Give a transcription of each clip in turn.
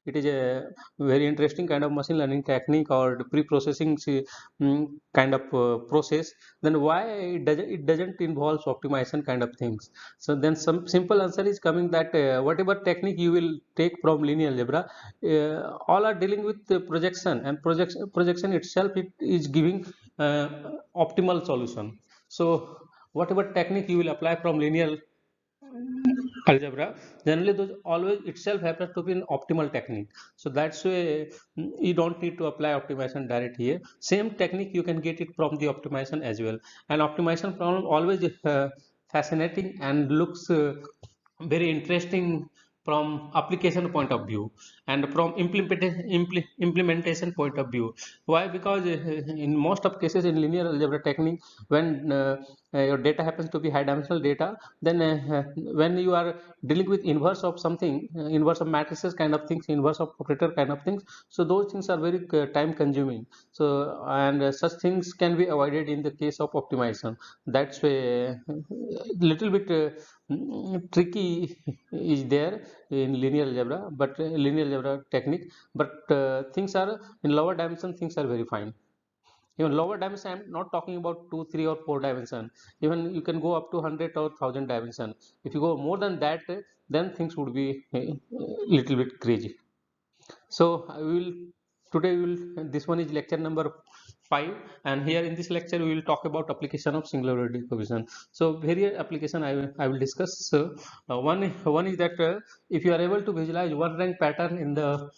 it is a very interesting kind of machine learning technique or the pre-processing kind of process, then why it doesn't involve optimization kind of things? So then some simple answer is coming that whatever technique you will take from linear algebra, all are dealing with projection, and projection itself it is giving optimal solution. So whatever technique you will apply from linear algebra, generally those always itself happens to be an optimal technique. So that's why you don't need to apply optimization direct here. Same technique you can get it from the optimization as well. And optimization problem always fascinating and looks very interesting from application point of view and from implementation point of view. Why? Because in most of cases in linear algebra technique, when your data happens to be high dimensional data, then when you are dealing with inverse of something, inverse of matrices kind of things, inverse of operator kind of things, so those things are very time consuming. So and such things can be avoided in the case of optimization. That's why little bit tricky is there in linear algebra, but linear algebra technique, but things are in lower dimension, things are very fine. Even lower dimension, I'm not talking about 2, 3 or 4 dimension, even you can go up to 100 or 1000 dimension. If you go more than that, then things would be little bit crazy. So I will today we will this one is lecture number 5, and here in this lecture we will talk about application of singularity decomposition. So various application I will discuss. So one is that if you are able to visualize one rank pattern in the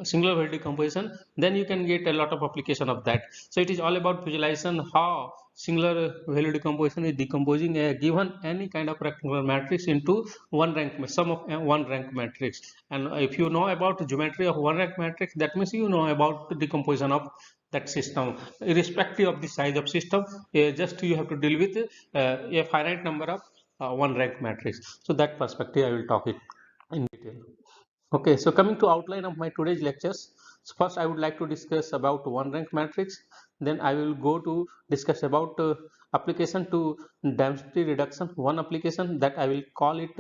singularity decomposition, then you can get a lot of application of that. So it is all about visualization, how singular value decomposition is decomposing a given any kind of rectangular matrix into one rank sum of one rank matrix. And if you know about the geometry of one rank matrix, that means you know about the decomposition of that system irrespective of the size of system. Just you have to deal with a finite number of one rank matrix. So that perspective I will talk it in detail. Okay, so coming to outline of my today's lectures. So first I would like to discuss about one rank matrix. Then I will go to discuss about application to density reduction. One application that I will call it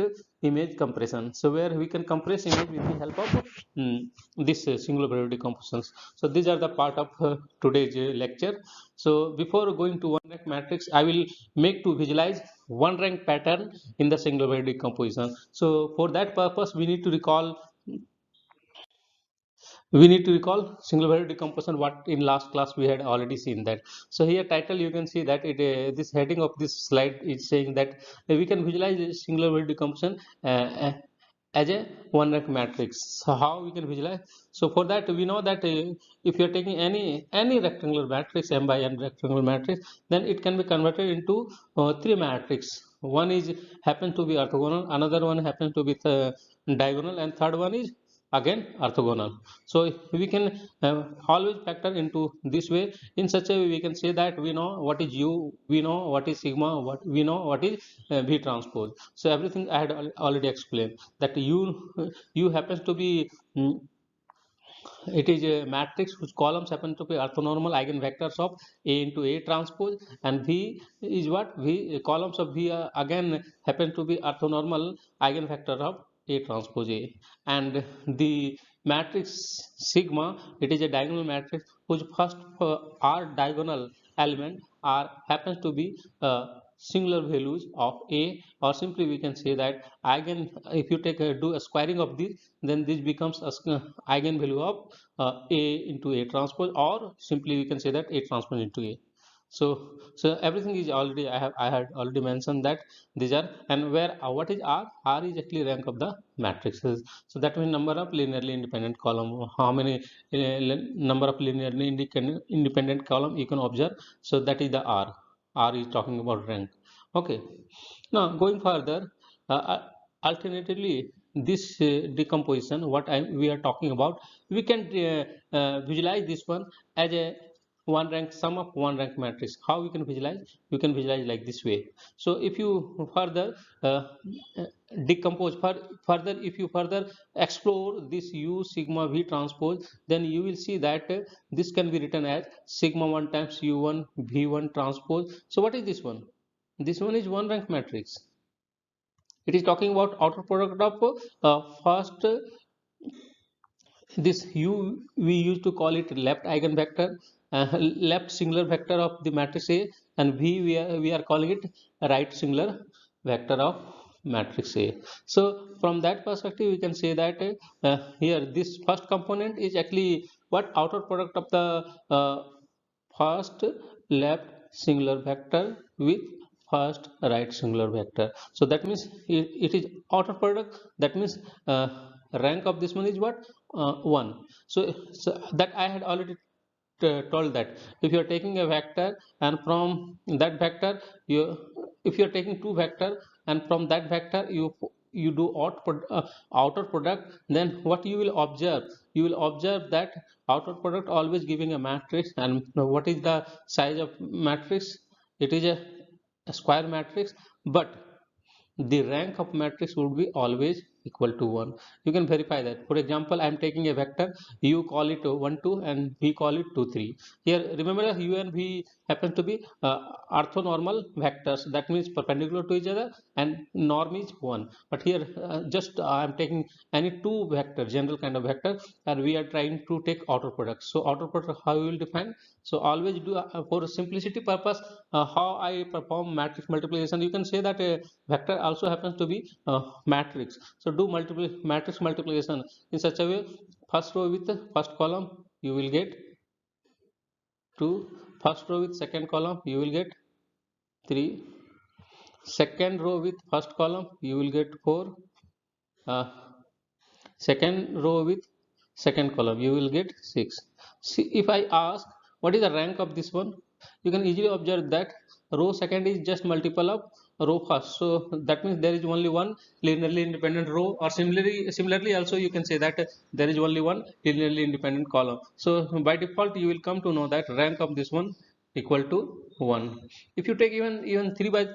image compression. So where we can compress image with the help of this singular periodic decompositions. So these are the part of today's lecture. So before going to one rank matrix, I will make to visualize one rank pattern in the singular periodic decomposition. So for that purpose, we need to recall single value decomposition, what in last class we had already seen that. So here title you can see that it this heading of this slide is saying that we can visualize singular value decomposition as a one rank matrix. So how we can visualize? So for that we know that if you are taking any rectangular matrix, m by n rectangular matrix, then it can be converted into three matrix. One is happens to be orthogonal, another one happens to be diagonal, and third one is again orthogonal. So we can always factor into this way. In such a way we can say that we know what is u, we know what is sigma, what we know what is v transpose. So everything I had already explained that u happens to be it is a matrix whose columns happen to be orthonormal eigenvectors of A into A transpose, and V is what V columns of V again happen to be orthonormal eigenvector of A transpose A, and the matrix sigma, it is a diagonal matrix whose first r diagonal element r happens to be singular values of A, or simply we can say that eigen, if you do a squaring of this, then this becomes a eigenvalue of A into A transpose, or simply we can say that A transpose into A. So everything is already I had already mentioned that these are, and where what is R? R is actually rank of the matrices. So that means number of linearly independent column. How many number of linearly independent column you can observe? So that is the R. R is talking about rank. Okay. Now going further, alternatively, this decomposition, what we are talking about, we can visualize this one as a one rank sum of one rank matrix. How we can visualize? We can visualize like this way. So if you further decompose further, if you further explore this u sigma v transpose, then you will see that this can be written as sigma 1 times u1 v1 transpose. So what is this one? This one is one rank matrix. It is talking about outer product of first this u we used to call it left eigenvector, left singular vector of the matrix A, and v we are calling it right singular vector of matrix A. So from that perspective we can say that here this first component is actually what outer product of the uh, first left singular vector with first right singular vector. So that means it is outer product. That means rank of this one is what, 1. So that I had already told that if you are taking a vector and from that vector you, if you are taking two vector and from that vector you do outer product, then what you will observe, you will observe that outer product always giving a matrix. And what is the size of matrix? It is a square matrix, but the rank of matrix would be always equal to 1. You can verify that. For example, I am taking a vector, you call it 1 2 and we call it 2 3. Here remember u and v happens to be orthonormal vectors, that means perpendicular to each other, and norm is 1. But here just I am taking any two vector, general kind of vector, and we are trying to take outer product. So outer product how we will define? So always do for simplicity purpose, how I perform matrix multiplication. You can say that a vector also happens to be matrix. So do matrix multiplication in such a way: first row with the first column you will get 2, first row with second column you will get 3, second row with first column you will get 4, uh, second row with second column you will get 6. See, if I ask what is the rank of this one, you can easily observe that row second is just multiple of row first. So that means there is only one linearly independent row, or similarly also you can say that there is only one linearly independent column. So by default you will come to know that rank of this one equal to 1. If you take even 3 by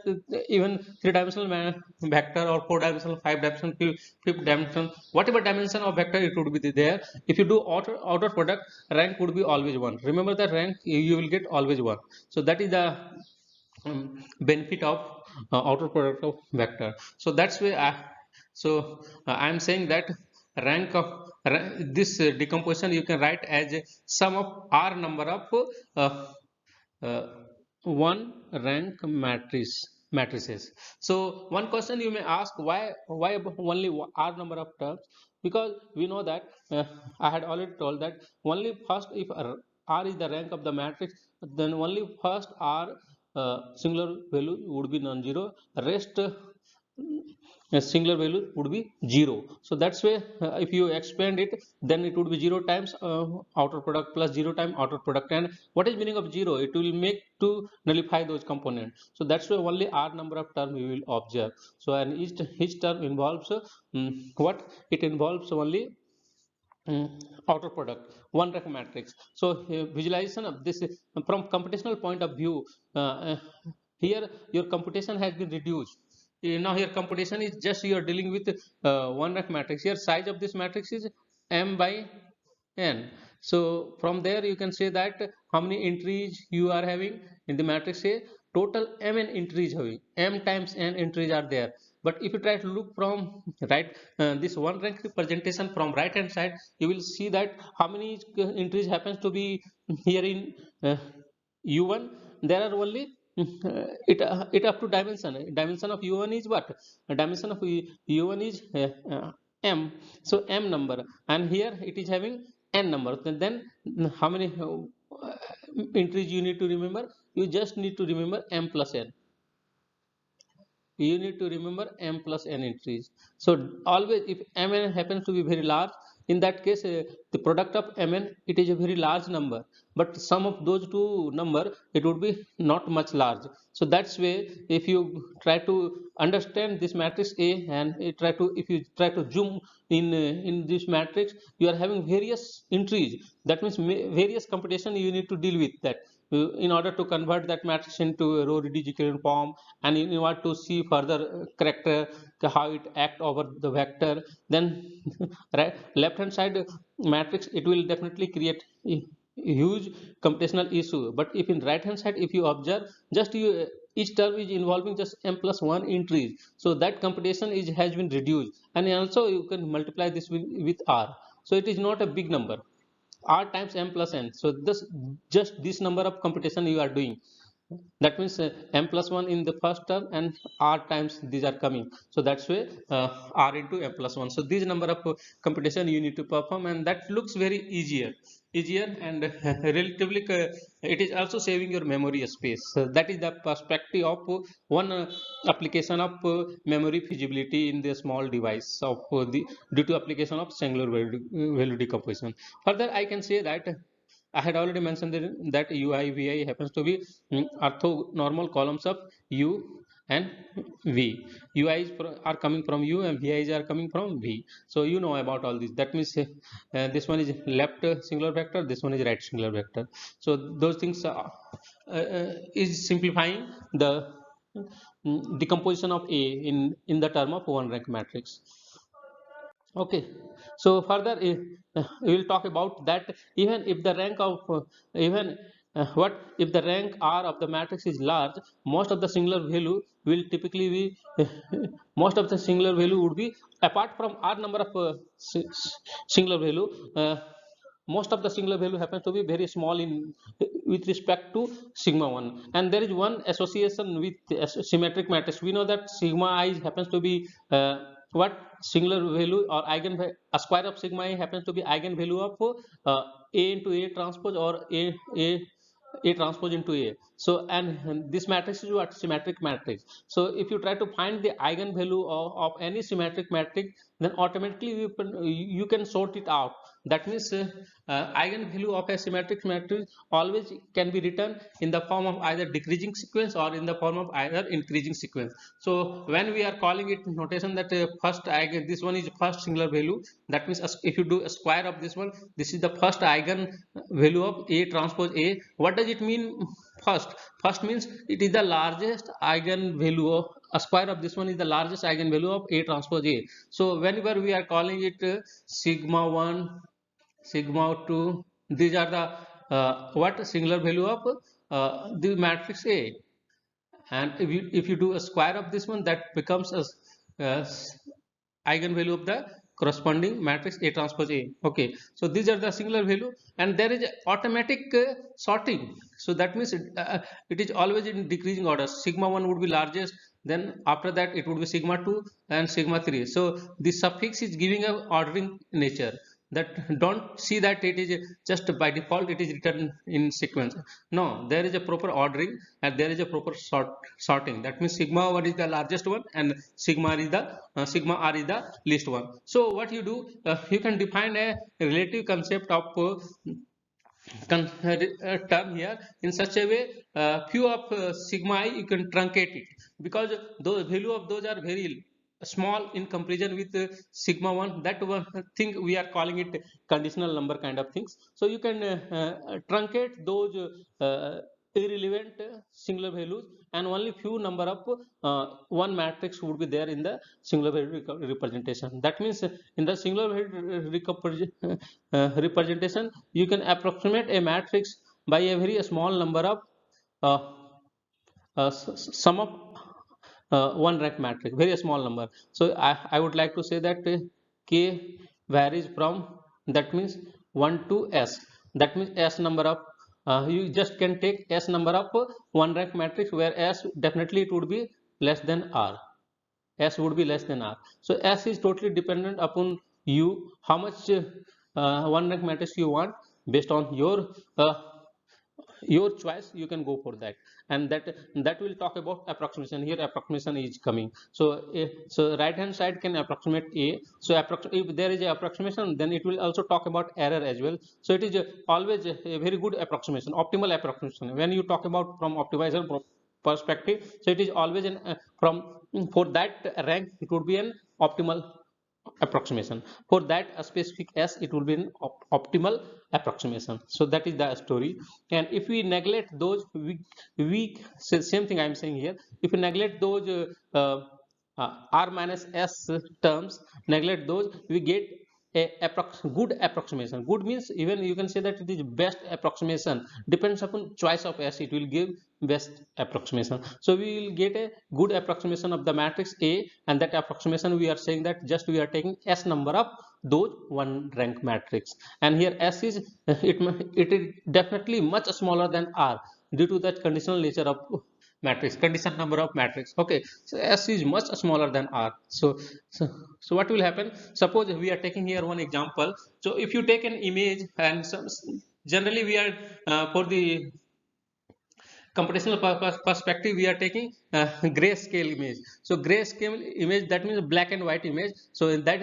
even 3-dimensional vector, or 4-dimensional, 5-dimensional, fifth dimension, whatever dimension of vector it would be there, if you do outer product, rank would be always 1. Remember that rank you will get always 1. So that is the benefit of outer product of vector. So that's why I am saying that rank of this decomposition you can write as a sum of r number of uh, uh, one rank matrices. So one question you may ask, why only r number of terms? Because we know that I had already told that only first, if r is the rank of the matrix, then only first r singular value would be non-zero, rest a singular value would be 0. So that's why if you expand it, then it would be 0 times outer product plus 0 times outer product. And what is meaning of 0? It will make to nullify those components. So that's why only r number of term we will observe. So and each term involves what it involves only mm, outer product, one rank matrix. So visualization of this from computational point of view, here your computation has been reduced. Now here computation is just you are dealing with one rank matrix. Here size of this matrix is m by n. So from there you can say that how many entries you are having in the matrix A. Total mn entries having, m times n entries are there. But if you try to look from right, this one rank representation from right hand side, you will see that how many entries happens to be here in u1. There are only it up to dimension of u1 is what, dimension of u1 is m. So m number, and here it is having n number. Then how many entries you need to remember? You just need to remember m plus n. You need to remember m plus n entries. So always if mn happens to be very large, in that case the product of mn, it is a very large number, but sum of those two number, it would be not much large. So that's way if you try to understand this matrix A, and if you try to zoom in this matrix, you are having various entries. That means various computation you need to deal with that in order to convert that matrix into a row reduced echelon form. And you want to see further character how it act over the vector, then right left hand side matrix, it will definitely create a huge computational issue. But if in right hand side, if you observe, just you each term is involving just m plus 1 entries, so that computation is has been reduced. And also you can multiply this with r. So it is not a big number. R times m plus n. So this just this number of computation you are doing. That means m plus 1 in the first term and r times these are coming. So that's why r into m plus 1. So these number of computation you need to perform, and that looks very easier and relatively it is also saving your memory space. So that is the perspective of one application of memory feasibility in the small device of the due to application of singular value decomposition. Further, I can say that I had already mentioned that UI VI happens to be orthonormal columns of U and V. UIs are coming from U and VIs are coming from V. So you know about all this. That means this one is left singular vector, this one is right singular vector. So those things is simplifying the decomposition of A in the term of one rank matrix. Okay, so further we will talk about that even if the rank of even what if the rank R of the matrix is large, most of the singular value will typically be most of the singular value would be apart from R number of singular value. Most of the singular value happens to be very small in with respect to sigma 1, and there is one association with symmetric matrix. We know that sigma I happens to be what singular value or a square of sigma I happens to be eigenvalue of A into A transpose or A transpose into A. So and this matrix is what symmetric matrix. So if you try to find the eigenvalue of any symmetric matrix, then automatically you can sort it out. That means eigenvalue of a symmetric matrix always can be written in the form of either decreasing sequence or in the form of either increasing sequence. So when we are calling it notation that first eigen, this one is first singular value, that means if you do a square of this one, this is the first eigen value of A transpose A. What does it mean first? First means it is the largest eigenvalue of a square of this one is the largest eigenvalue of A transpose A. So whenever we are calling it sigma 1, sigma 2, these are the what singular value of the matrix A, and if you do a square of this one, that becomes a uh, eigenvalue of the corresponding matrix A transpose A. Okay, so these are the singular value, and there is automatic sorting. So that means it is always in decreasing order. Sigma 1 would be largest, then after that it would be sigma 2 and sigma 3. So the suffix is giving a ordering nature, that don't see that it is just by default it is written in sequence. No, there is a proper ordering and there is a proper sorting. That means sigma 1 is the largest one and sigma is the sigma r is the least one. So what you do, you can define a relative concept of term here in such a way, few of sigma I you can truncate it, because the value of those are very small in comparison with sigma 1. That one thing we are calling it conditional number kind of things. So you can truncate those irrelevant singular values, and only few number of one matrix would be there in the singular value representation. That means in the singular value representation, you can approximate a matrix by a very small number of uh, sum of one rank matrix, very small number. So I would like to say that k varies from, that means 1 to s. That means s number of you just can take s number of one rank matrix, where s definitely it would be less than r. S would be less than R. So S is totally dependent upon you, how much one rank matrix you want. Based on your choice, you can go for that, and that will talk about approximation. Here approximation is coming. So so right hand side can approximate A. So if there is a approximation, then it will also talk about error as well. So it is always a very good approximation, optimal approximation. When you talk about from optimization perspective, so it is always an from for that rank it would be an optimal approximation. For that a specific s, it will be an optimal approximation. So that is the story. And if we neglect those weak, same thing I am saying here, if we neglect those r minus s terms, neglect those, we get a good approximation. Good means even you can say that it is best approximation. Depends upon choice of s, it will give best approximation. So we will get a good approximation of the matrix A, and that approximation we are saying that just we are taking s number of those one rank matrix. And here S is it is definitely much smaller than R due to that conditional nature of matrix, condition number of matrix. Okay, so S is much smaller than R. So what will happen? Suppose we are taking here one example. So if you take an image, and generally we are for the computational perspective, we are taking grayscale image. So grayscale image, that means black and white image. So in that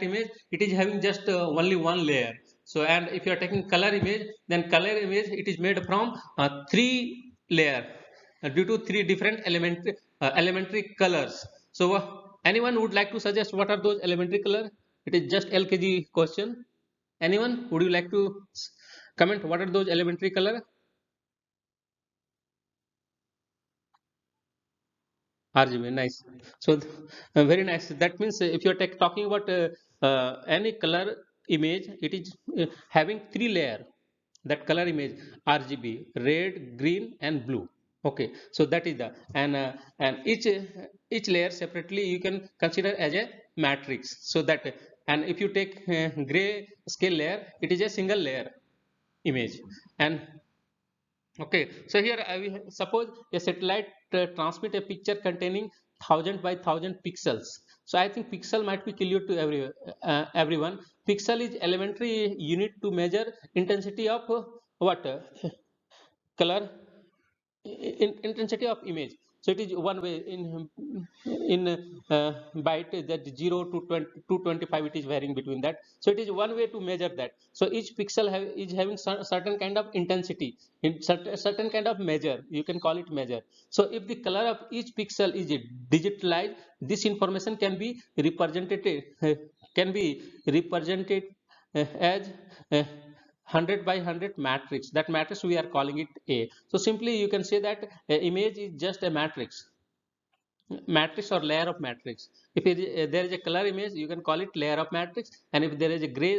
image it is having just only one layer. So and if you are taking color image, then color image it is made from three layer due to three different elementary colors. So anyone would like to suggest what are those elementary color? It is just LKG question. Anyone, would you like to comment what are those elementary color? RGB, nice. So very nice. That means if you're talking about any color image, it is having three layer. That color image RGB, red, green, and blue. Okay, so that is the and each layer separately you can consider as a matrix. So that, and if you take gray scale layer, it is a single layer image. And okay, so here I will suppose a satellite transmit a picture containing 1000 by 1000 pixels. So I think pixel might be clear to everyone. Pixel is elementary unit to measure intensity of what color, intensity of image. So it is one way in byte, that 0 to 225 it is varying between that. So it is one way to measure that. So each pixel is having certain kind of intensity, in certain kind of measure, you can call it measure. So if the color of each pixel is digitalized, this information can be represented as 100 by 100 matrix. That matrix we are calling it A. So simply you can say that image is just a matrix or layer of matrix. If there is a color image, you can call it layer of matrix, and if there is a gray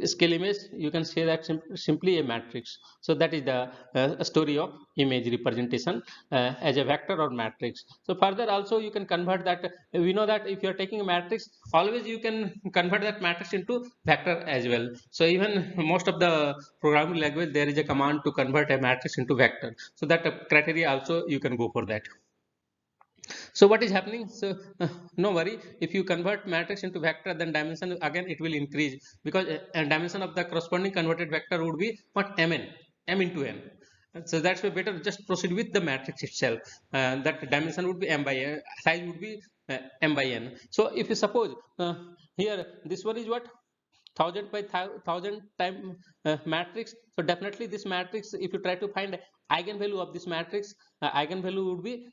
scale image, you can say that simply a matrix. So that is the story of image representation as a vector or matrix. So further also you can convert that. We know that if you are taking a matrix, always you can convert that matrix into vector as well. So even most of the programming language, there is a command to convert a matrix into vector. So that criteria also you can go for that. So what is happening? So no worry, if you convert matrix into vector, then dimension again it will increase, because dimension of the corresponding converted vector would be what, m into n. So that's why better just proceed with the matrix itself. That dimension would be m by n, size would be m by n. So if you suppose here this one is what, 1000 by 1000 time matrix. So definitely this matrix, if you try to find eigenvalue of this matrix, eigenvalue would be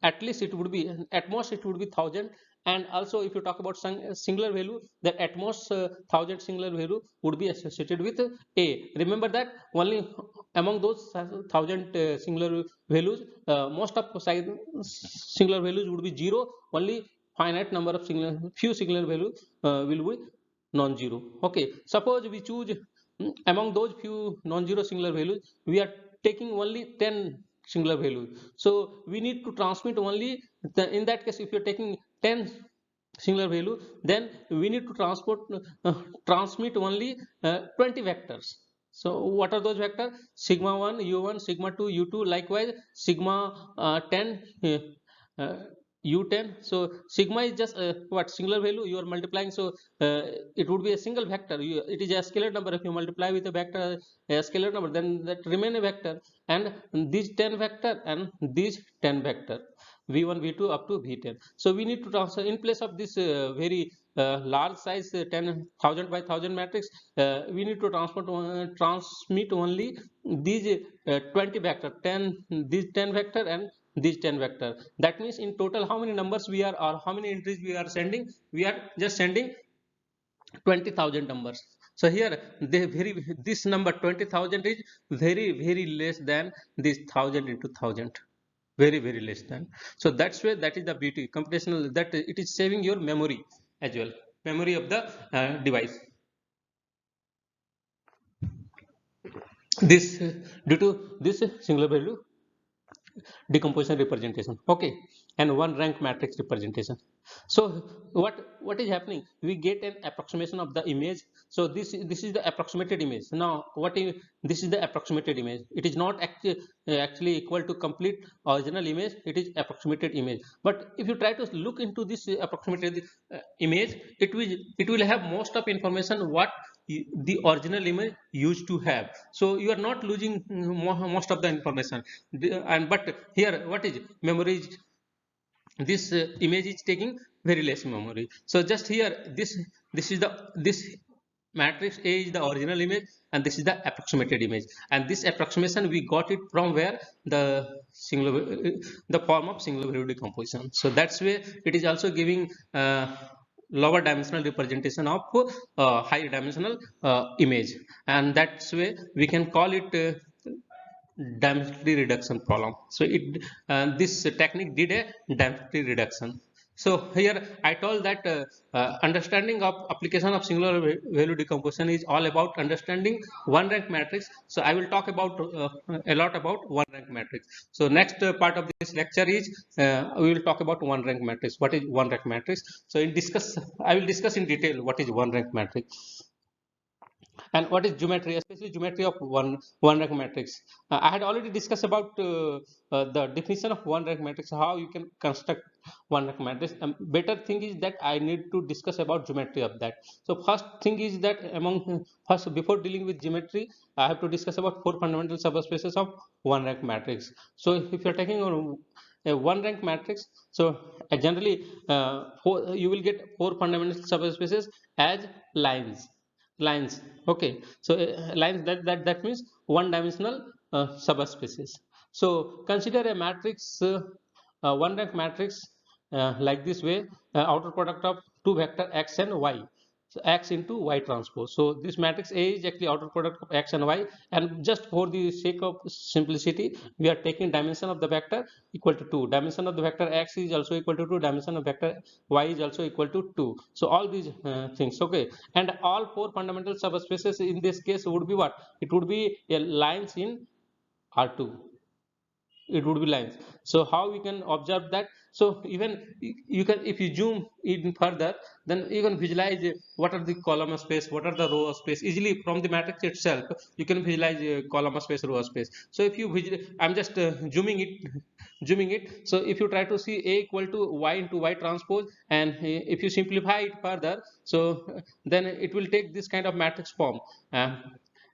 at least it would be, at most it would be 1000. And also if you talk about singular value, that at most 1000 singular value would be associated with A. Remember that only among those 1000 singular values, most of singular values would be 0. Only finite number of few singular values will be non-zero. Okay, suppose we choose among those few non-zero singular values, we are taking only 10 singular values. So we need to transmit only in that case, if you're taking 10 singular value, then we need to transmit only 20 vectors. So what are those vectors? Sigma 1 u1, sigma 2 u2, likewise sigma 10 uh, u10. So sigma is just what, singular value you are multiplying. So it would be a single vector. It is a scalar number. If you multiply with a vector, a scalar number, then that remain a vector. And these 10 vector and these 10 vector, v1 v2 up to v10. So we need to transfer in place of this very large size 10,000 by 1000 matrix. We need to transmit only these 20 vector, 10 these 10 vector and these 10 vector. That means in total how many numbers we are, or how many entries we are sending? We are just sending 20,000 numbers. So here this number 20,000 is very less than this 1000 into 1000, very less than. So that's where, that is the beauty computational, that it is saving your memory as well, memory of the device. This due to this singular value decomposition representation, okay, and one rank matrix representation. So what is happening, we get an approximation of the image. So this is the approximated image. Now this is the approximated image. It is not actually equal to complete original image, it is approximated image. But if you try to look into this approximated image, it will have most of information what the original image used to have. So you are not losing most of the information. And but here what is memory is, this image is taking very less memory. So just here this matrix A is the original image and this is the approximated image, and this approximation we got it from where the singular the form of singular value decomposition. So that's where it is also giving lower dimensional representation of higher dimensional image, and that's way we can call it density reduction problem. So this technique did a density reduction. So here I told that understanding of application of singular value decomposition is all about understanding one rank matrix. So I will talk about a lot about one rank matrix. So next part of this lecture is we will talk about one rank matrix. What is one rank matrix? So I will discuss in detail what is one rank matrix and what is geometry, especially geometry of one rank matrix. I had already discussed about the definition of one rank matrix, how you can construct one rank matrix. Better thing is that I need to discuss about geometry of that. So first thing is that before dealing with geometry, I have to discuss about four fundamental subspaces of one rank matrix. So if you are taking a one rank matrix, so generally you will get four fundamental subspaces as lines. Okay, so lines, that means one dimensional subspaces. So consider a matrix one rank matrix like this way, outer product of two vector x and y, so x into y transpose. So this matrix A is actually outer product of x and y, and just for the sake of simplicity we are taking dimension of the vector equal to 2. Dimension of the vector x is also equal to 2, dimension of vector y is also equal to 2. So all these things, okay, and all four fundamental subspaces in this case would be what? It would be a lines in R2. It would be lines. So how we can observe that? So even you can, if you zoom in further, then you can visualize what are the column space, what are the row space easily from the matrix itself. You can visualize column space, row space. So if you I'm just zooming it. So if you try to see A equal to y into y transpose, and if you simplify it further, so then it will take this kind of matrix form.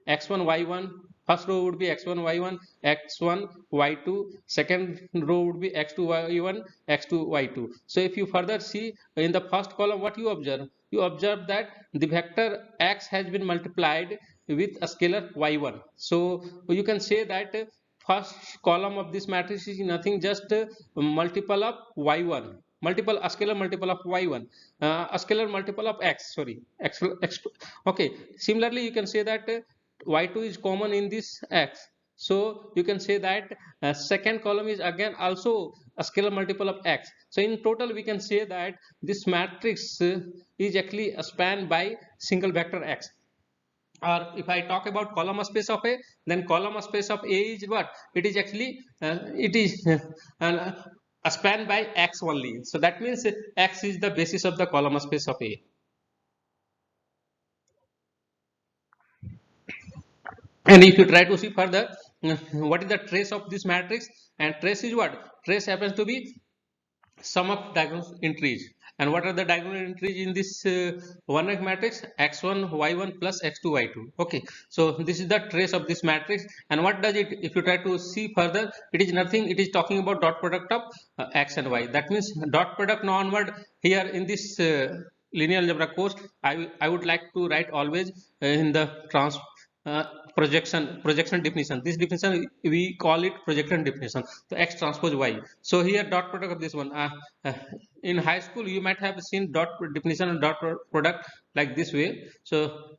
X1 y1, first row would be x1 y1, x1 y2, second row would be x2 y1, x2 y2. So if you further see in the first column, what you observe that the vector x has been multiplied with a scalar y1. So you can say that first column of this matrix is nothing, just multiple of y1, a scalar multiple of y1, a scalar multiple of x, sorry, x. Okay, similarly you can say that y2 is common in this x. So you can say that second column is again also a scalar multiple of x. So in total we can say that this matrix is actually spanned by single vector x. Or if I talk about column space of A, then column space of A is what? It is actually spanned by x only. So that means x is the basis of the column space of A. And if you try to see further, what is the trace of this matrix? And trace is what? Trace happens to be sum of diagonal entries. And what are the diagonal entries in this one rank matrix? X1 y1 plus x2 y2. Okay, so this is the trace of this matrix. And what does it, if you try to see further, it is nothing, it is talking about dot product of x and y. That means dot product now onward, here in this linear algebra course, I would like to write always in the projection definition. This definition we call it projection definition. So x transpose y. So here dot product of this one. In high school you might have seen dot definition and dot product like this way. So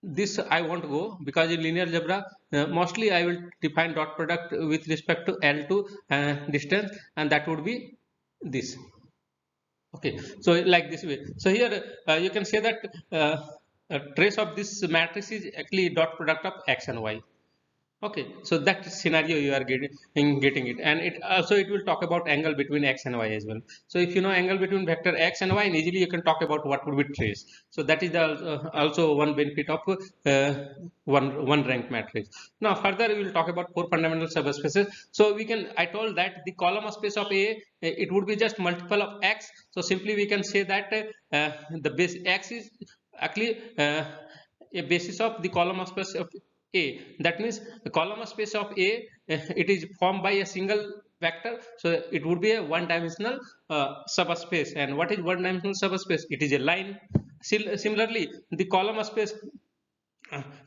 this I won't go, because in linear algebra mostly I will define dot product with respect to L2 distance, and that would be this. Okay, so like this way. So here you can say that trace of this matrix is actually dot product of x and y. Okay, so that scenario you are getting it, and it also it will talk about angle between x and y as well. So if you know angle between vector x and y, and easily you can talk about what would be trace. So that is the also one benefit of one rank matrix. Now further we will talk about four fundamental subspaces. So we can, I told that the column space of A, it would be just multiple of x. So simply we can say that the base x is actually a basis of the column space of A. That means the column space of A, it is formed by a single vector, so it would be a one-dimensional subspace. And what is one-dimensional subspace? It is a line. Similarly, the column space.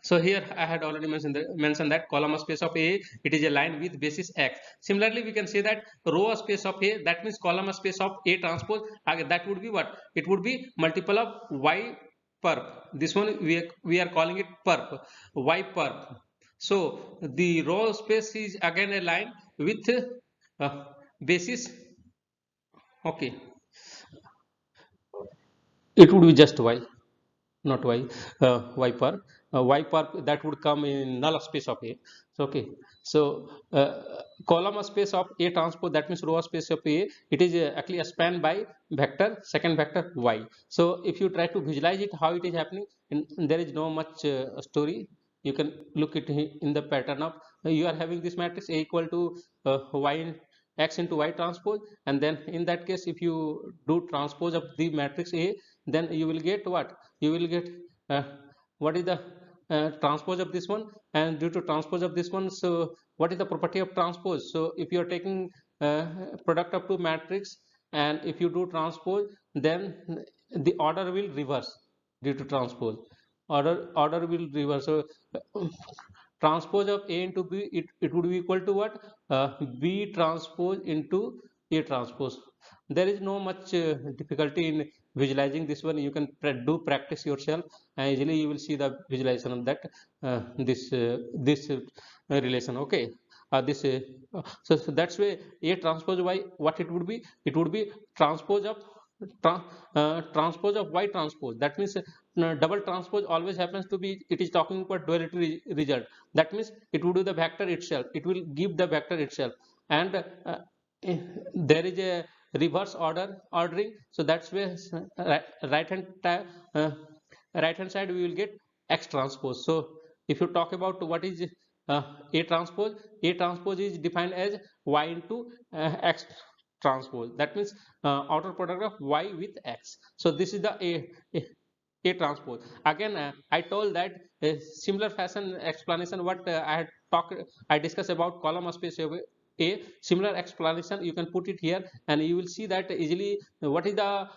So here I had already mentioned that column space of A, it is a line with basis x. Similarly, we can say that row space of A, that means column space of A transpose, that would be what? It would be multiple of y perp. This one we are calling it perp, y perp. So the row space is again a line with basis. Okay, it would be just y, not y, y per y per that would come in null space of A. So okay, so column space of A transpose, that means row space of A, it is actually a span by vector, second vector y. So if you try to visualize it how it is happening, there is no much story. You can look it in the pattern of you are having this matrix A equal to y in x into y transpose, and then in that case if you do transpose of the matrix A, then you will get what? You will get uh, what is the transpose of this one, and due to transpose of this one, so what is the property of transpose? So if you are taking product of two matrix, and if you do transpose, then the order will reverse due to transpose. Order will reverse. So transpose of A into B, it would be equal to what? B transpose into A transpose. There is no much difficulty in visualizing this one. You can do practice yourself, and easily you will see the visualization of that this relation. Okay, this so that's why A transpose Y, what it would be? It would be transpose of transpose of Y transpose. That means double transpose always happens to be, it is talking about duality result. That means it would do the vector itself, it will give the vector itself, and there is a reverse ordering. So that's where right hand uh, right hand side we will get x transpose. So if you talk about what is uh, A transpose is defined as y into x transpose. That means outer product of y with x. So this is the A transpose. Again, I told that similar fashion explanation what I discussed about column space of A. Similar explanation you can put it here, and you will see that easily what is the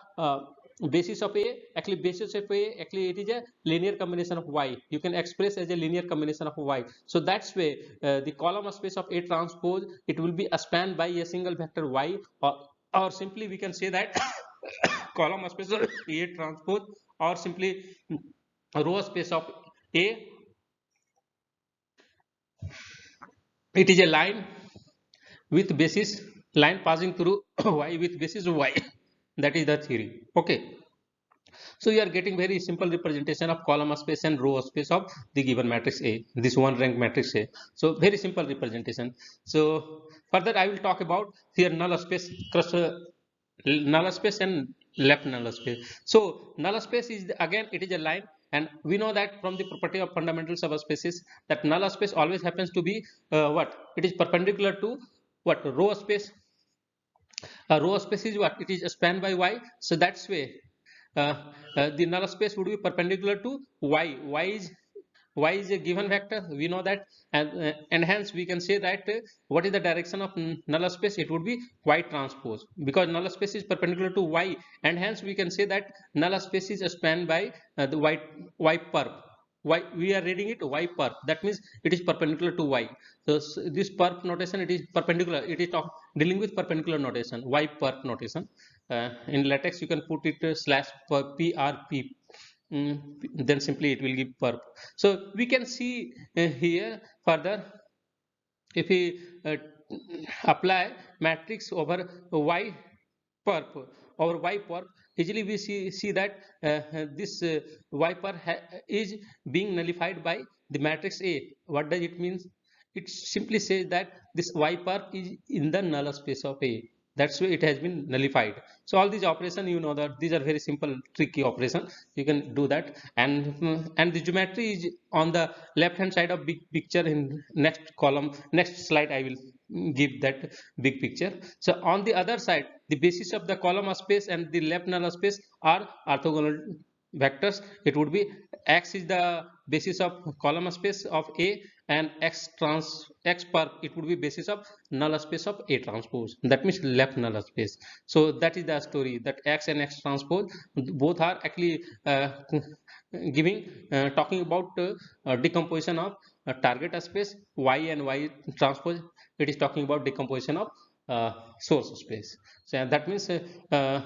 basis of A. Actually, basis of A, actually it is a linear combination of y. You can express as a linear combination of y. So that's way the column space of A transpose, it will be spanned by a single vector y, or simply we can say that column space of A transpose, or simply row space of A, it is a line with basis, line passing through y with basis y. That is the theory. Okay, so you are getting very simple representation of column space and row space of the given matrix A, this one rank matrix A. So very simple representation. So further I will talk about here null space, null space and left null space. So null space is again it is a line, and we know that from the property of fundamental subspaces that null space always happens to be what? It is perpendicular to what? Row space. Row space is what? It is spanned by y. So that's way uh, the null space would be perpendicular to y. Y is a given vector, we know that, and hence we can say that what is the direction of null space? It would be y transpose, because null space is perpendicular to y, and hence we can say that null space is spanned by the y perp. Y, we are reading it y perp, that means it is perpendicular to y. So this perp notation, it is perpendicular, it is dealing with perpendicular notation, y perp notation. In latex you can put it slash prp, then simply it will give perp. So we can see here further, if we apply matrix over y perp, over y perp, easily we see that this y perp is being nullified by the matrix A. What does it mean? it simply says that this y park is in the null space of A. That's why it has been nullified. So all these operations, you know that these are very simple, tricky operation. You can do that, and the geometry is on the left hand side of big picture. In next column, next slide, I will give that big picture. So on the other side, the basis of the column space and the left null space are orthogonal vectors. It would be x is the basis of column space of A, and x per it would be basis of null space of A transpose. That means left null space. So that is the story, that x and x transpose both are actually giving talking about decomposition of target space. Y and y transpose, it is talking about decomposition of source space. So that means uh,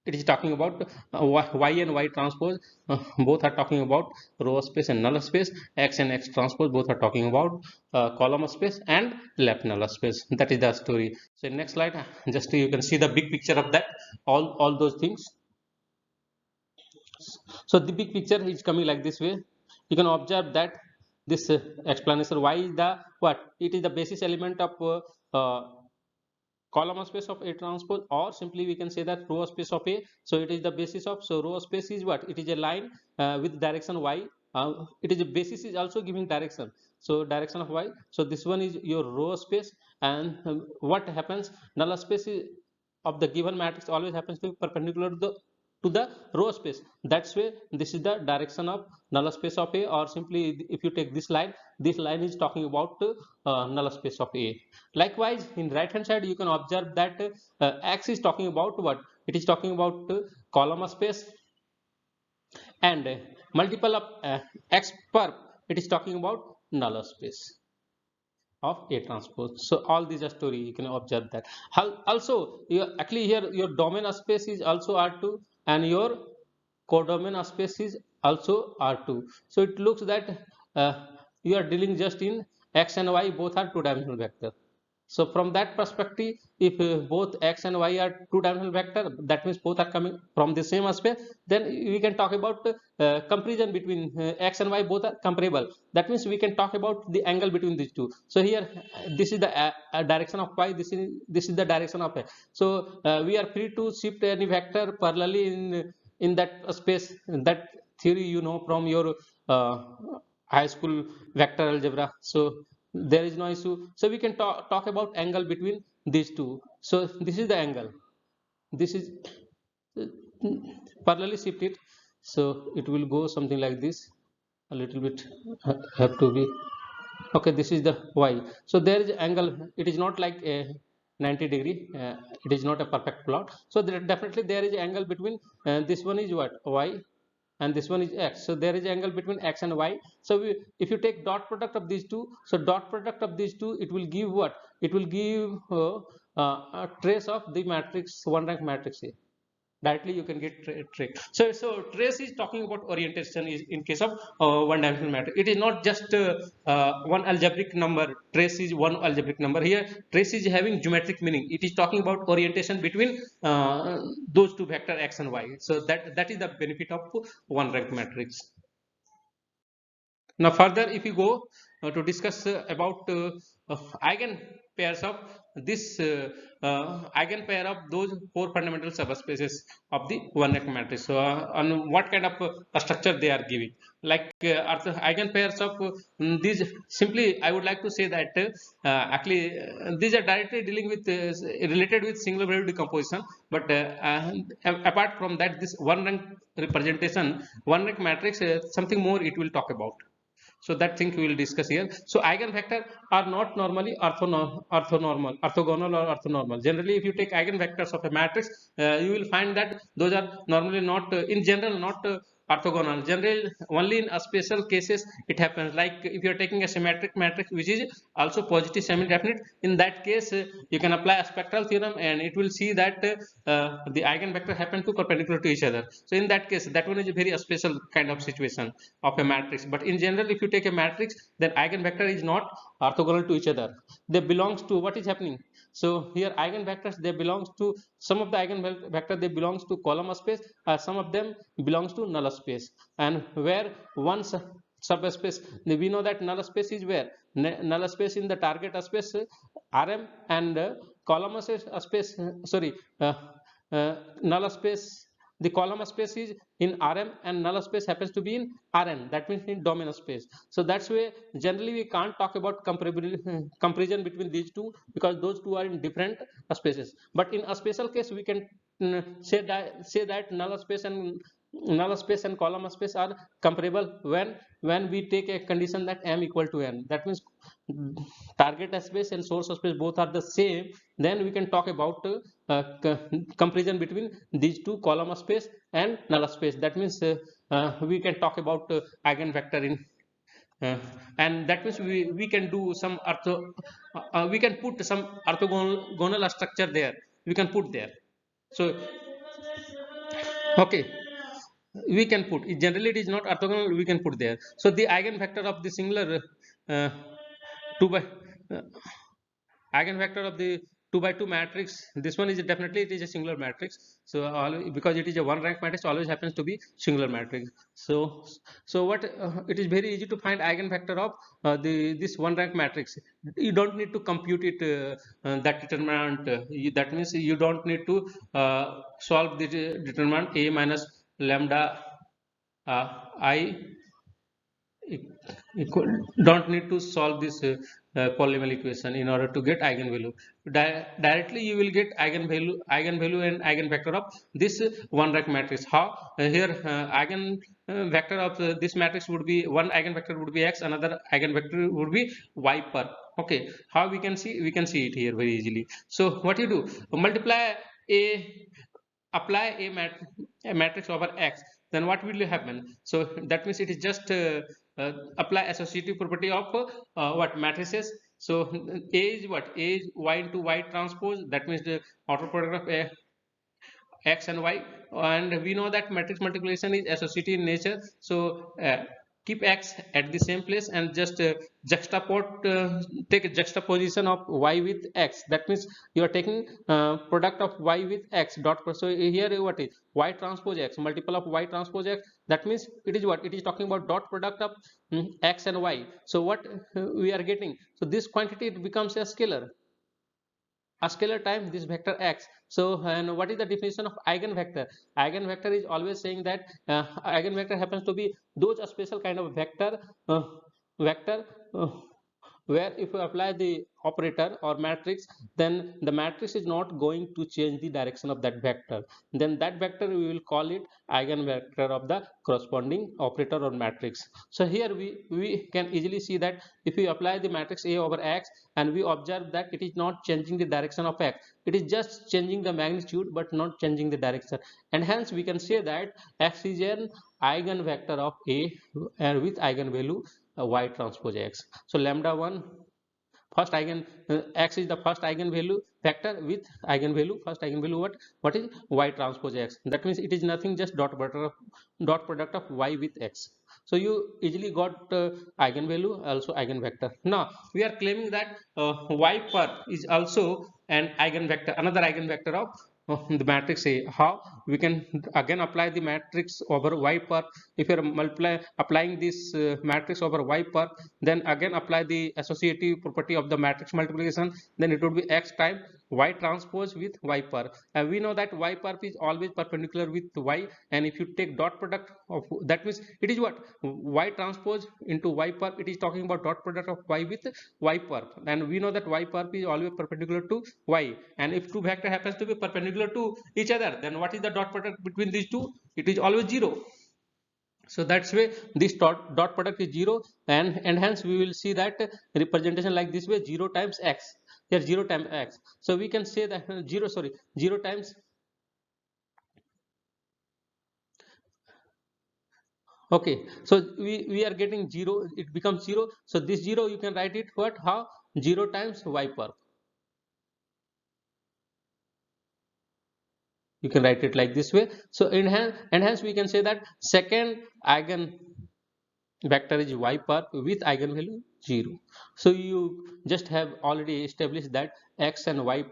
it is talking about y and y transpose both are talking about row space and null space. X and x transpose both are talking about column space and left null space. That is the story. So next slide, just you can see the big picture of that, all those things. So the big picture is coming like this way. You can observe that this explanation y is the what, it is the basis element of column space of A transpose, or simply we can say that row space of A. So it is the basis of, so row space is what, it is a line with direction y. It is a basis is also giving direction, so direction of y. So this one is your row space, and what happens, null space is, of the given matrix always happens to be perpendicular to the row space. That's why this is the direction of null space of A, or simply if you take this line is talking about null space of A. Likewise, in right hand side, you can observe that x is talking about what, it is talking about column space, and multiple of x per, it is talking about null space of A transpose. So all these are story, you can observe that. Also, actually here your domain space is also R2, and your codomain space is also R2. So it looks that you are dealing just in x and y, both are two-dimensional vector. So from that perspective, if both x and y are two-dimensional vector, that means both are coming from the same space, then we can talk about comparison between x and y, both are comparable. That means we can talk about the angle between these two. So here, this is the direction of y, this is the direction of x. So we are free to shift any vector parallelly in that space. That theory you know from your high school vector algebra. So there is no issue. So we can talk about angle between these two. So this is the angle, this is parallelly shift it, so it will go something like this, a little bit have to be okay. This is the y. So there is angle, it is not like a 90-degree, it is not a perfect plot. So definitely there is angle between this one is what, y, and this one is x. So there is angle between x and y. So if you take dot product of these two, so dot product of these two, it will give what, it will give a trace of the matrix, one rank matrix A. Directly you can get trick. So trace is talking about orientation is in case of one dimensional matrix. It is not just one algebraic number. Trace is one algebraic number. Here trace is having geometric meaning. It is talking about orientation between those two vector x and y. So that is the benefit of one rank matrix. Now further, if you go to discuss about eigenpairs of this eigenpair of those four fundamental subspaces of the one rank matrix. So on what kind of structure they are giving, like are the eigenpairs of these, simply I would like to say that actually these are directly dealing with related with singular value decomposition, but apart from that, this one rank representation, one rank matrix, something more it will talk about. So that thing we will discuss here. So eigenvector are not normally orthogonal or orthonormal. Generally, if you take eigenvectors of a matrix, you will find that those are normally not, in general, not orthogonal. Generally, only in special cases it happens. Like if you are taking a symmetric matrix which is also positive semi-definite, in that case you can apply a spectral theorem and it will see that the eigenvector happen to perpendicular to each other. So in that case, that one is a very special kind of situation of a matrix. But in general, if you take a matrix, then eigenvector is not orthogonal to each other. They belongs to what is happening. So here eigenvectors, they belongs to, some of the eigenvector they belongs to column space, some of them belongs to null space, and where once subspace. We know that null space is where null space in the target space Rm, and column space sorry null space, the column space is in Rm and null space happens to be in Rn, that means in domain space. So that's why generally we can't talk about comparison between these two, because those two are in different spaces. But in a special case we can say that null space and column space are comparable when we take a condition that m equal to n. That means target space and source space both are the same. Then we can talk about comparison between these two, column space and null space. That means we can talk about eigenvector in uh, and that means we can do some we can put some orthogonal structure there, we can put there. So okay, we can put it, generally it is not orthogonal, we can put there. So the eigenvector of the singular 2 by uh, eigenvector of the 2 by 2 matrix, this one is definitely it is a singular matrix. So because it is a one rank matrix, always happens to be singular matrix. So what it is very easy to find eigenvector of the this one rank matrix. You don't need to compute it that determinant that means you don't need to solve the determinant a minus lambda I equal, don't need to solve this polynomial equation in order to get eigenvalue. Directly you will get eigenvalue and eigenvector of this one rank matrix. How? Here eigenvector of this matrix would be, one eigenvector would be x, another eigenvector would be y per. Okay, how we can see? We can see it here very easily. So what you do, multiply a apply a matrix over x, then what will happen? So that means it is just apply associative property of what matrices. So a is what, a is y into y transpose, that means the outer product of x and y, and we know that matrix multiplication is associative in nature. So keep x at the same place and just juxtapose take a juxtaposition of y with x. That means you are taking product of y with x dot. So here what is y transpose x, multiple of y transpose x, that means it is what, it is talking about dot product of x and y. So what we are getting, so this quantity it becomes a scalar times this vector x. So and what is the definition of eigenvector? Eigenvector is always saying that eigenvector happens to be those special kind of vector uh, where if you apply the operator or matrix, then the matrix is not going to change the direction of that vector, then that vector we will call it eigenvector of the corresponding operator or matrix. So here we can easily see that if we apply the matrix A over x and we observe that it is not changing the direction of x, it is just changing the magnitude but not changing the direction, and hence we can say that x is an eigenvector of A and with eigenvalue y transpose x. So lambda 1 first eigen x is the first eigenvalue vector with eigenvalue, first eigenvalue what is y transpose x. That means it is nothing, just dot product of y with x. So you easily got eigenvalue, also eigenvector. Now we are claiming that y per is also an eigenvector, another eigenvector of the matrix A. How? We can again apply the matrix over y per. If you are applying this matrix over y per, then again apply the associative property of the matrix multiplication, then it would be x times y transpose with y per, and we know that y per is always perpendicular with y, and if you take dot product of, that means it is what, y transpose into y per, it is talking about dot product of y with y per, and we know that y per is always perpendicular to y, and if two vector happens to be perpendicular to each other, then what is the dot product between these two? It is always 0. So that's way this dot product is 0, and hence we will see that representation like this way, 0 times x, here 0 times x. So we can say that 0 times, okay, so we are getting 0, it becomes 0. So this 0 you can write it what, how, 0 times y per, you can write it like this way. So and hence we can say that second eigen vector is y per with eigenvalue 0. So you just have already established that x and y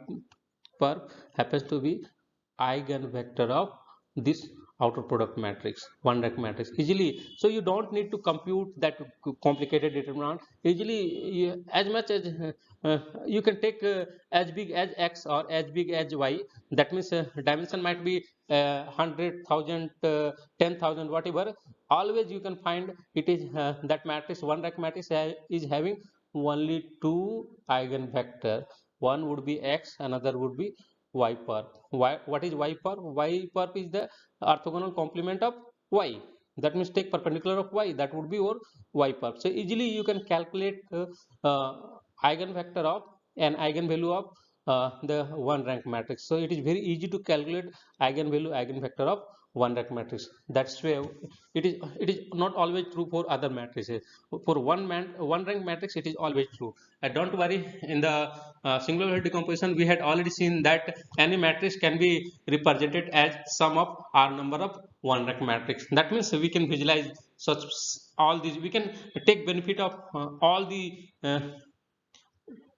per happens to be eigenvector of this outer product matrix, one rank matrix easily. So you don't need to compute that complicated determinant easily. As much as you can take as big as x or as big as y. That means dimension might be 100,000 10,000 whatever. Always you can find it is that matrix, one rank matrix is having only two eigenvector. One would be x, another would be y perp. What is y perp? Y perp is the orthogonal complement of y. That means take perpendicular of y, that would be your y perp. So easily you can calculate uh, eigenvector of an eigenvalue of the one rank matrix. So it is very easy to calculate eigenvalue, eigenvector of one rank matrix. That's why it is not always true for other matrices. For one rank matrix it is always true. Don't worry, in the singular value decomposition we had already seen that any matrix can be represented as sum of r number of one rank matrix. That means we can visualize such all these, we can take benefit of all the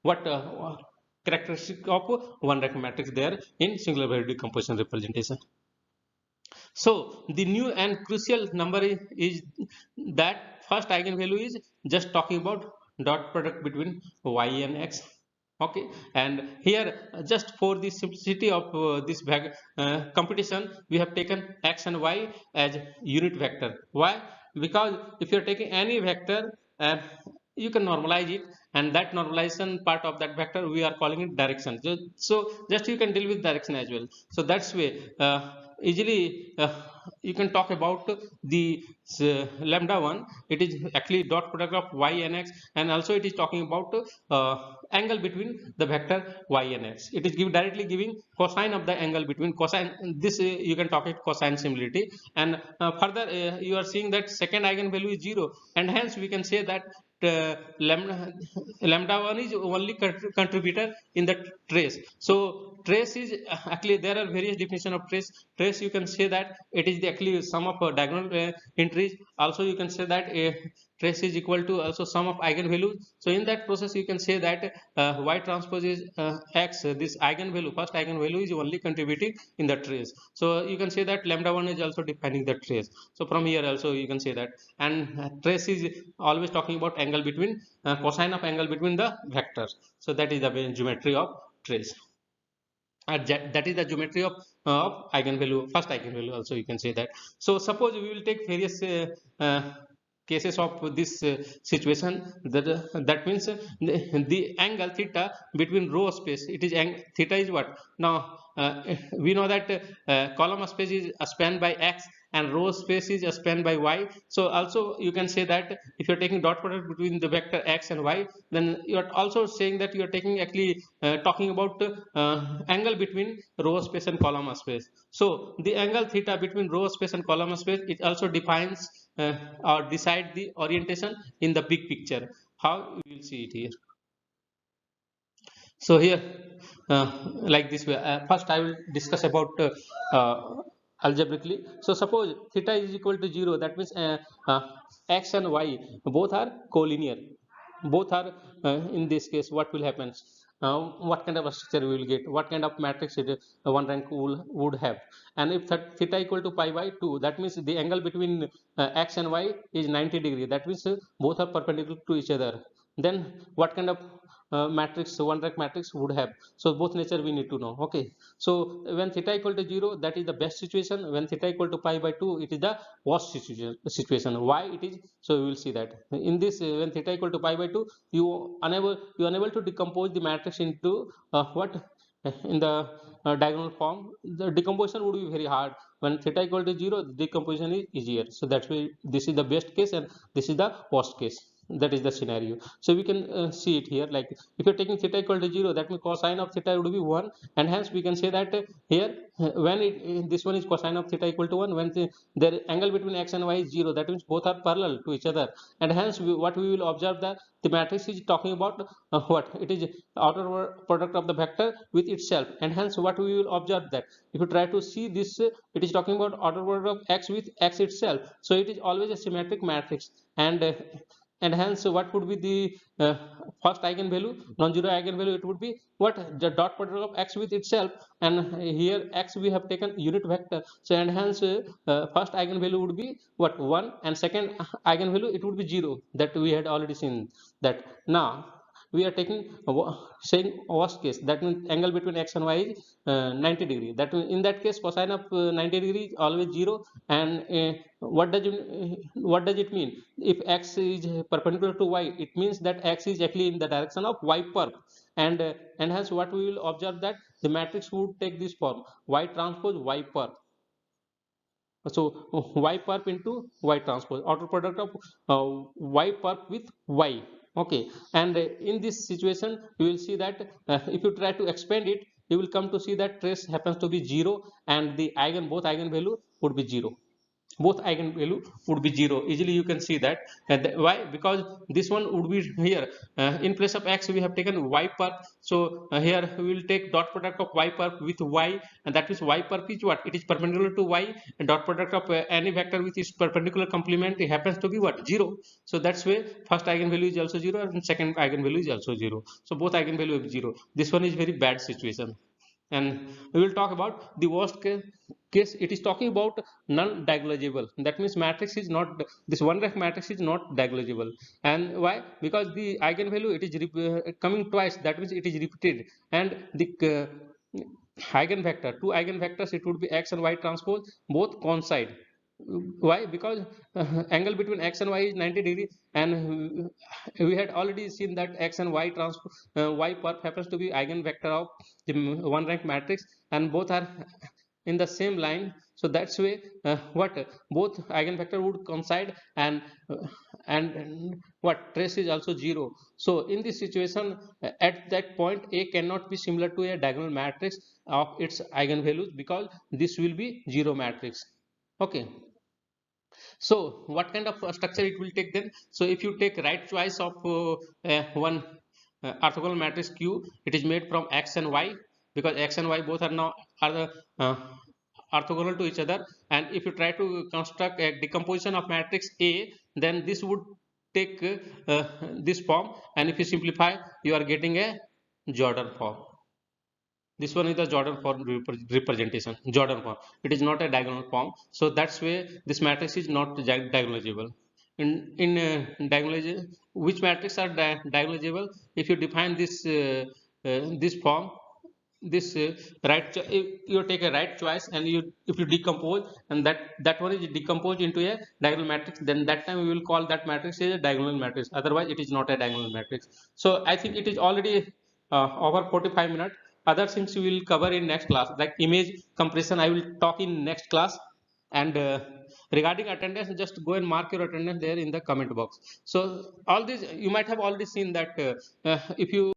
what characteristic of one rank matrix there in singular value decomposition representation. So the new and crucial number is that first eigenvalue is just talking about dot product between y and x. Okay, and here just for the simplicity of this computation, we have taken x and y as unit vector. Why? Because if you are taking any vector, you can normalize it, and that normalization part of that vector we are calling it direction. So just you can deal with direction as well. So that's way easily you can talk about the lambda 1. It is actually dot product of y and x, and also it is talking about angle between the vector y and x. It is directly giving cosine of the angle between cosine. This you can talk it cosine similarity, and further you are seeing that second eigenvalue is 0, and hence we can say that lambda 1 is only contributor in the trace. So trace is actually, there are various definition of trace. Trace, you can say that it is the actually sum of diagonal entries. Also you can say that a trace is equal to also sum of eigenvalues. So in that process you can say that y transpose is x, this eigenvalue, first eigenvalue is only contributing in the trace. So you can say that lambda 1 is also defining the trace. So from here also you can say that, and trace is always talking about angle between cosine of angle between the vectors. So that is the geometry of trace. That is the geometry of eigenvalue, first eigenvalue also you can say that. So suppose we will take various cases of this situation. That means the angle theta between row space, it is theta is what now we know that column space is spanned by x and row space is spanned by y. So also you can say that if you are taking dot product between the vector x and y, then you are also saying that you are taking actually talking about angle between row space and column space. So the angle theta between row space and column space, it also defines or decide the orientation in the big picture. How we will see it here. So here like this way, first I will discuss about algebraically. So suppose theta is equal to 0, that means x and y both are collinear, both are in this case what will happen, what kind of a structure we will get, what kind of matrix it one rank would have. And if theta equal to pi by 2, that means the angle between x and y is 90 degree. That means both are perpendicular to each other. Then what kind of matrix one rank matrix would have? So both nature we need to know. Okay, so when theta equal to 0, that is the best situation. When theta equal to pi by 2, it is the worst situation. Why it is? So we will see that in this when theta equal to pi by 2, you unable to decompose the matrix into what in the diagonal form. The decomposition would be very hard. When theta equal to 0, the decomposition is easier. So that's why this is the best case and this is the worst case. That is the scenario. So we can see it here, like if you're taking theta equal to 0, that means cosine of theta would be 1, and hence we can say that here when this one is cosine of theta equal to 1, when the angle between x and y is 0, that means both are parallel to each other, and hence what we will observe that the matrix is talking about what it is outer product of the vector with itself, and hence what we will observe that if you try to see this it is talking about outer product of x with x itself. So it is always a symmetric matrix, and and hence what would be the first eigenvalue, non-zero eigenvalue? It would be what, the dot product of x with itself, and here x we have taken unit vector, so and hence first eigenvalue would be what, 1, and second eigenvalue it would be 0, that we had already seen that. Now we are taking saying worst case, that means angle between x and y is 90 degree, that means in that case cosine of 90 degree is always 0, and what does it mean? If x is perpendicular to y, it means that x is actually in the direction of y perp, and hence what we will observe, that the matrix would take this form, y transpose y perp. So y perp into y transpose, outer product of y perp with y. Okay, and in this situation you will see that if you try to expand it, you will come to see that trace happens to be 0, and the both eigenvalue would be 0, both eigenvalue would be 0. Easily you can see that. Why? Because this one would be here, in place of x we have taken y perp, so here we will take dot product of y perp with y, and that is y perp is what, it is perpendicular to y, and dot product of any vector with its perpendicular complement, it happens to be what, 0. So that's why first eigenvalue is also 0 and second eigenvalue is also 0, so both eigenvalue is 0. This one is very bad situation. And we will talk about the worst case. It is talking about non-diagonalizable, that means matrix is not, this one rank matrix is not diagonalizable. And why? Because the eigenvalue, it is coming twice, that means it is repeated, and the eigenvector, two eigenvectors, it would be x and y transpose, both coincide. Why? Because angle between x and y is 90 degree, and we had already seen that x and y y perp happens to be eigenvector of the one rank matrix, and both are in the same line. So that's way what, both eigenvector would coincide, and what, trace is also 0. So in this situation, at that point a cannot be similar to a diagonal matrix of its eigenvalues, because this will be 0 matrix. Okay, so what kind of structure it will take then? So if you take right choice of one orthogonal matrix Q, it is made from x and y, because x and y both are now are the orthogonal to each other. And if you try to construct a decomposition of matrix A, then this would take this form, and if you simplify, you are getting a Jordan form. This one is the Jordan form representation, Jordan form. It is not a diagonal form, so that's why this matrix is not diagonalizable. In diagonalizable, which matrix are diagonalizable? If you define this form, this if you take a right choice, and if you decompose, and that one is decomposed into a diagonal matrix, then that time we will call that matrix a diagonal matrix. Otherwise it is not a diagonal matrix. So I think it is already over 45 minutes. Other things we will cover in next class, like image compression I will talk in next class. And regarding attendance, just go and mark your attendance there in the comment box. So all these you might have already seen that if you